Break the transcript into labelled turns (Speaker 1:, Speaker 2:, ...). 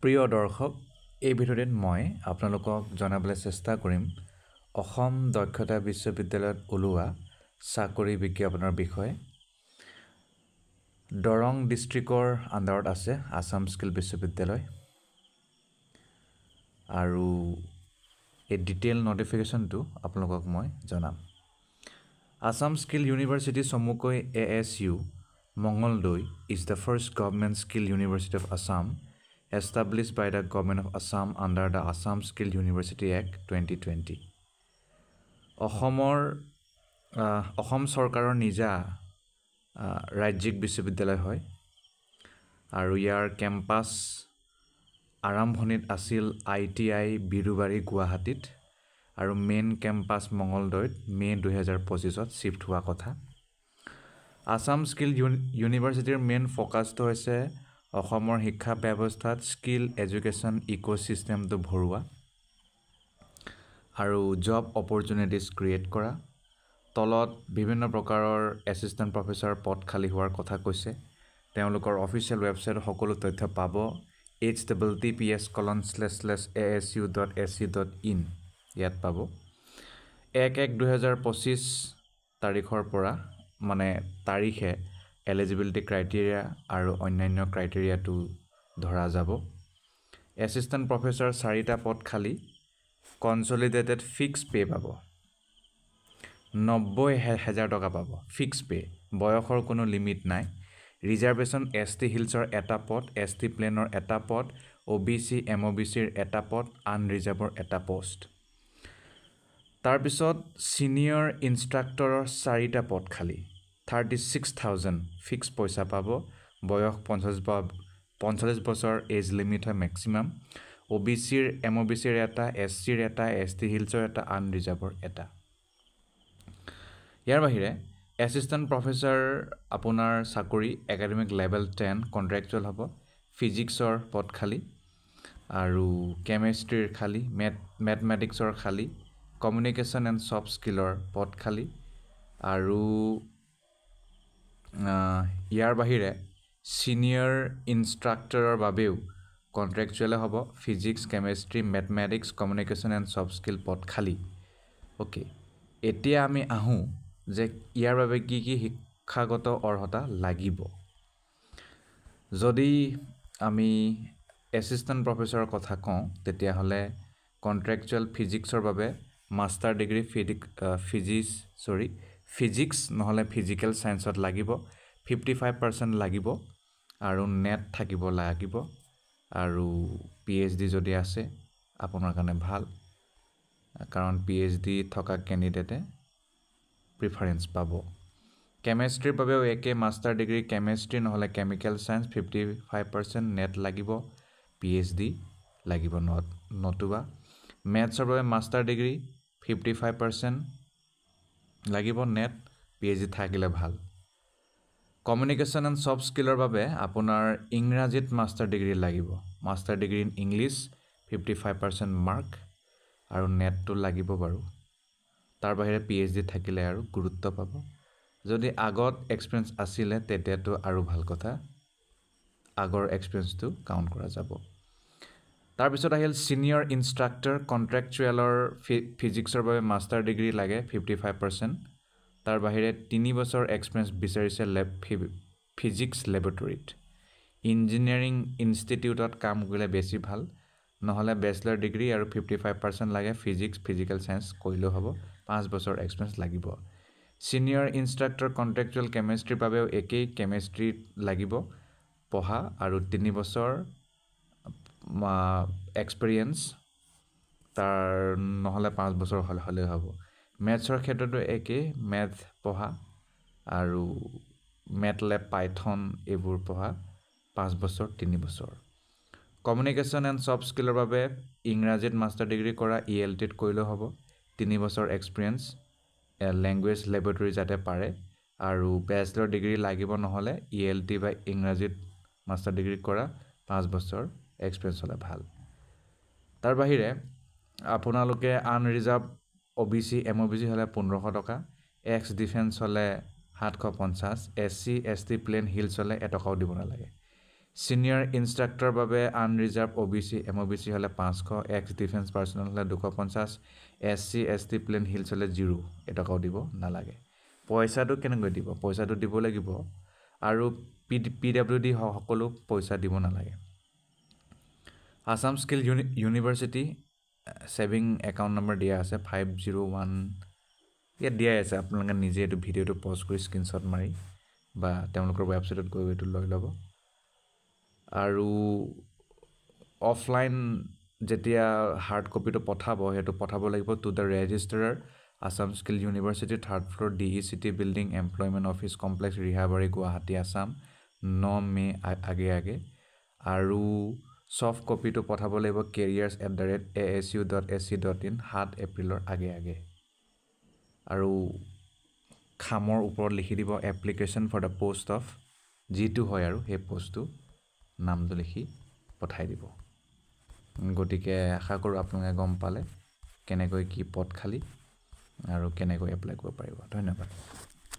Speaker 1: প্ৰিয় দৰ্শক এই ভিডিঅ'ত মই আপোনালোকক জনাবলৈ চেষ্টা কৰিম অসম দক্ষতা বিশ্ববিদ্যালয়ত ওলোৱা চাকৰি বিজ্ঞাপনৰ বিষয়ে দৰং ডিষ্ট্ৰিক্টৰ আণ্ডাৰত আছে আসাম স্কিল বিশ্ববিদ্যালয় আৰু এই ডিটেইল নটিফিকেশ্যনটো আপোনালোকক মই জনাম আসাম স্কিল ইউনিভাৰ্চিটি চমুকৈ ASU Mongoldoy is the first government skill university of Assam established by the Government of Assam under the Assam Skill University Act 2020. Assam চৰকাৰৰ নিজা ৰাজ্যিক বিশ্ববিদ্যালয় হয় আৰু ইয়াৰ কেম্পাছ আৰম্ভণিত আছিল ITI বিৰুবাৰী গুৱাহাটীত আৰু মেইন কেম্পাছ মঙলদৈত মে 2025ত শিফ্ট হোৱা কথা আসাম স্কিল ইউনিভাৰ্চিটিৰ মেইন ফ'কাছটো হৈছে অসমৰ শিক্ষা ব্যৱস্থাত স্কিল এডুকেশ্যন ইক'চিষ্টেমটো ভৰোৱা আৰু জব অপৰচুনিটিজ ক্ৰিয়েট কৰা তলত বিভিন্ন প্ৰকাৰৰ এছিষ্টেণ্ট প্ৰফেচৰ পদ খালী হোৱাৰ কথা কৈছে তেওঁলোকৰ অফিচিয়েল ৱেবছাইট সকলো তথ্য পাব https://asu.ac.in ইয়াত পাব 1/1/2025 তাৰিখৰ পৰা মানে তাৰিখে এলিজিবিলিটি ক্ৰাইটেৰিয়া আৰু অন্যান্য ক্ৰাইটেৰিয়াটো ধৰা যাব এছিষ্টেণ্ট প্ৰফেচৰ 4টা পদ খালী কনচলিডেটেড ফিক্স পে পাব 90,000 টকা পাব ফিক্স পে বয়সৰ কোনো লিমিট নাই ৰিজাৰ্ভেশ্যন ST হিলছৰ এটা পদ ST প্লেনৰ এটা পদ OBC MOBCৰ এটা পদ আনৰিজাৰ্ভৰ এটা পোষ্ট তাৰপিছত চিনিয়ৰ ইনষ্ট্ৰাক্টৰৰ 4টা পদ খালী 36,000 ফিক্স পইচা পাব বয়স 45 বছৰ এজ লিমিট হয় মেক্সিমাম OBCৰ MOBCৰ এটা SCৰ এটা ST হিলছৰ এটা আনৰিজাৰ্ভৰ এটা ইয়াৰ বাহিৰে এছিষ্টেণ্ট প্ৰফেচৰ আপোনাৰ চাকৰি একাডেমিক লেভেল 10 কন্ট্ৰেকচুৱেল হ'ব ফিজিক্সৰ পদ খালী আৰু কেমেষ্ট্ৰিৰ খালী মেথমেটিক্সৰ খালী কমিউনিকেশ্যন এণ্ড ছফ্ট স্কিলৰ পদ খালী আৰু ইয়াৰ বাহিৰে চিনিয়ৰ ইনষ্ট্ৰাক্টৰৰ বাবেও কন্ট্ৰেকচুৱেল হ'ব physics chemistry mathematics communication and soft skill পদ খালী ওকে এতিয়া আমি আহোঁ যে ইয়াৰ বাবে কি কি শিক্ষাগত অৰ্হতা লাগিব যদি আমি এছিষ্টেণ্ট প্ৰফেচৰৰ কথা কওঁ তেতিয়াহ'লে কন্ট্ৰেকচুৱেল ফিজিক্সৰ বাবে মাষ্টাৰ ডিগ্ৰী ফিজিক্স নহ'লে ফিজিকেল চায়েন্সত লাগিব 55% লাগিব আৰু নেট থাকিব লাগিব আৰু PhD যদি আছে আপোনাৰ কাৰণে ভাল কাৰণ PhD থকা কেণ্ডিডেটে প্ৰিফাৰেন্স পাব কেমেষ্ট্ৰিৰ বাবেও একে মাষ্টাৰ ডিগ্ৰী কেমেষ্ট্ৰি নহ'লে কেমিকেল চায়েন্স 55% নেট লাগিব PhD লাগিব নতুবা মেথছৰ বাবে মাষ্টাৰ ডিগ্ৰী 55% লাগিব নেট PhD থাকিলে ভাল কমিউনিকেশ্যন এণ্ড ছফ্ট স্কিলৰ বাবে আপোনাৰ ইংৰাজীত মাষ্টাৰ ডিগ্ৰী লাগিব master degree in English 55% mark আৰু নেটটো লাগিব বাৰু তাৰ বাহিৰে PhD থাকিলে আৰু গুৰুত্ব পাব যদি আগত এক্সপিৰিয়েঞ্চ আছিলে তেতিয়াতো আৰু ভাল কথা আগৰ এক্সপিৰিয়েঞ্চটো কাউণ্ট কৰা যাব তাৰপিছত আহিল চিনিয়ৰ ইনষ্ট্ৰাক্টৰ কন্ট্ৰেকচুৱেলৰ ফিজিক্সৰ বাবে মাষ্টাৰ ডিগ্ৰী লাগে 55% তাৰ বাহিৰে 3 বছৰ এক্সপিৰিয়েঞ্চ বিচাৰিছে ফিজিক্স লেবৰেটৰীত ইঞ্জিনিয়াৰিং ইনষ্টিটিউটত কাম কৰিলে বেছি ভাল নহ'লে বেচেলৰ ডিগ্ৰী আৰু 55% লাগে ফিজিকেল চায়েন্স কৰিলেও হ'ব 5 বছৰ এক্সপিৰিয়েঞ্চ লাগিব চিনিয়ৰ ইনষ্ট্ৰাক্টৰ কন্ট্ৰেকচুৱেল কেমেষ্ট্ৰিৰ বাবেও একেই কেমেষ্ট্ৰি লাগিব পঢ়া আৰু 3 বছৰ এক্সপিৰিয়েঞ্চ তাৰ নহ'লে 5 বছৰ হ'লে হ'ব মেথছৰ ক্ষেত্ৰতো একেই মেথ পঢ়া আৰু মেটলেব পাইথন এইবোৰ পঢ়া 5 বছৰ 3 বছৰ কমিউনিকেশ্যন এণ্ড ছফ্ট স্কিলৰ বাবে ইংৰাজীত মাষ্টাৰ ডিগ্ৰী কৰা ELTত কৰিলেও হ'ব 3 বছৰ এক্সপিৰিয়েঞ্চ লেংগুৱেজ লেবৰেটৰী যাতে পাৰে আৰু বেচেলৰ ডিগ্ৰী লাগিব নহ'লে ELT বা ইংৰাজীত মাষ্টাৰ ডিগ্ৰী কৰা 5 বছৰ এক্সপিৰিয়েঞ্চ হ'লে ভাল তাৰ বাহিৰে আপোনালোকে আনৰিজাৰ্ভ OBC MOBC হ'লে 1500 টকা এক্স ডিফেন্স হ'লে 750 SC ST প্লেন হিলছ হ'লে 1 টকাও দিব নালাগে Senior instructor বাবে unreserved OBC MOBC হলে 500 ex defense personnel হলে 250 SC ST plain hills হলে 0 এটকাও দিব নালাগে পইচাটো কেনেকৈ দিব পইচাটো দিব লাগিব আৰু PWD সকলো পইচা দিব নালাগে Assam Skill University saving account number দিয়া আছে 501 ইয়াত দিয়া আছে আপোনালোকে নিজে এটো ভিডিওটো পজ কৰি স্ক্ৰিনশ্বট মাৰি বা তেওঁলোকৰ ৱেবছাইটত গৈ এটো লৈ ল'ব আৰু অফলাইন যেতিয়া হাৰ্ড কপিটো পঠাব হেতু পঠাব লাগিব to the registrar Assam Skill University 3rd floor DECT building employment office complex Rihabari Guwahati Assam 9 May আগে আৰু সফট কপিটো পঠাব লাগিব careers@asu.ac.in 7 এপ্ৰিলৰ আগে আৰু খামৰ ওপৰত লিখি দিব application for the post of জিটো হয় আৰু হে পোষ্টটো নামটো লিখি পঠাই দিব গটিকে আশা কৰো আপোনালোকে গম পালে কেনেকৈ কি পদ খালি আৰু কেনেকৈ এপ্লাই কৰিব পাৰিব ধন্যবাদ